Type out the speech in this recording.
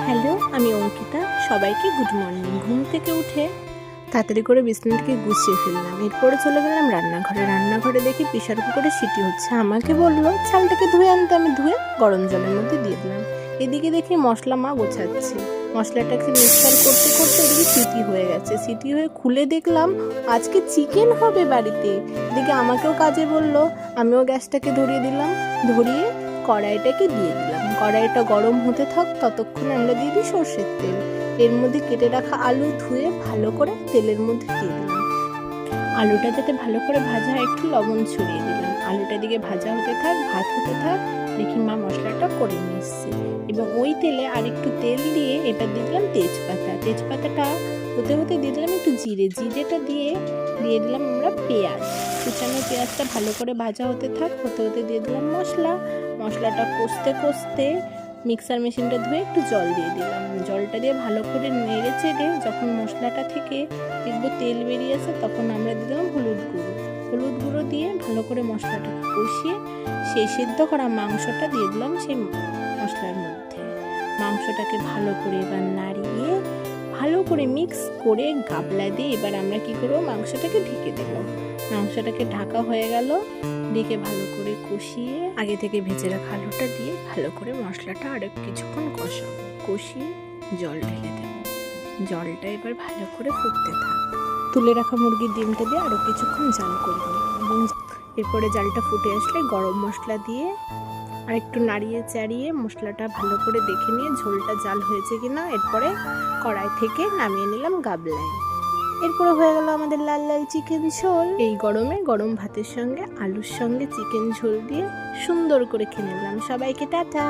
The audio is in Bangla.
হ্যালো, আমি অঙ্কিতা। সবাইকে গুড মর্নিং। ঘুম থেকে উঠে তাড়াতাড়ি করে বিছানাটাকে গুছিয়ে ফেললাম। এরপরে চলে গেলাম রান্নাঘরে দেখি প্রেশার কুকারে সিটি হচ্ছে। আমাকে বললো চালটাকে ধুয়ে আনতে, আমি ধুয়ে গরম জলের মধ্যে দিয়ে দিলাম। এদিকে দেখি মশলা মা গোছাচ্ছে। মশলাটাকে মিক্সচার করতে করতে এদিকে সিটি হয়ে গেছে। সিটি হয়ে খুলে দেখলাম আজকে চিকেন হবে বাড়িতে। এদিকে আমাকেও কাজে বললো, আমিও গ্যাসটাকে ধরিয়ে দিলাম। ধরিয়ে কড়াইটাকে দিয়ে দিলাম। কড়াইটা গরম হতে থাক, ততক্ষণে আমরা দিয়ে দিই সর্ষের তেল। এর মধ্যে কেটে রাখা আলু ধুয়ে ভালো করে তেলের মধ্যে দিয়ে দিলাম। আলুটা যাতে ভালো করে ভাজা হয় একটু লবণ ছড়িয়ে দিলাম। আলুটা দিকে ভাজা হতে থাক, ভাত হতে থাক, দেখি মা মশলাটা করে নিয়ে এসছে। এবং ওই তেলে আর একটু তেল দিয়ে এবার দিয়ে দিলাম তেজপাতাটা হতে হতে দিয়ে দিলাম একটু জিরেটা দিয়ে দিলাম আমরা পেঁয়াজ। কুচানো পেঁয়াজটা ভালো করে ভাজা হতে থাক, হতে হতে দিয়ে দিলাম মশলাটা কষতে মিক্সার মেশিনটা ধুয়ে একটু জল দিয়ে দিলাম। জলটা দিয়ে ভালো করে নেড়ে চেড়ে যখন মশলাটা থেকে দেখবো তেল বেরিয়ে আসে, তখন আমরা দিয়ে দিলাম হলুদ গুঁড়ো দিয়ে ভালো করে মশলাটাকে কষিয়ে সেই সিদ্ধ করা মাংসটা দিয়ে দিলাম সেই মশলার মধ্যে। মাংসটাকে ভালো করে এবার নাড়িয়ে ভালো করে মিক্স করে গাবলা দিয়ে এবার আমরা কি করবো, মাংসটাকে ঢেকে দেবো। মাংসটাকে ঢাকা হয়ে গেল, ঢেকে ভালো করে কষিয়ে আগে থেকে ভেজে রাখা আলুটা দিয়ে ভালো করে মশলাটা আরো কিছুক্ষণ কষিয়ে জল ঢেলে দেবো। জলটা এবার ভালো করে ফুটতে থাক। তুলে রাখা মুরগির ডিমটা দিয়ে আরো কিছুক্ষণ জাল করবো এবং এরপরে জালটা ফুটে আসলে গরম মশলা দিয়ে আর একটু নাড়িয়ে চাড়িয়ে মশলাটা ভালো করে দেখে নিয়ে ঝোলটা জাল হয়েছে কিনা এরপরে কড়াই থেকে নামিয়ে নিলাম গাবলায়। এরপরে হয়ে গেল আমাদের লাল লাল চিকেন ঝোল। এই গরমে গরম ভাতের সঙ্গে আলুর সঙ্গে চিকেন ঝোল দিয়ে সুন্দর করে খেয়ে নিলাম। সবাইকে টাটা।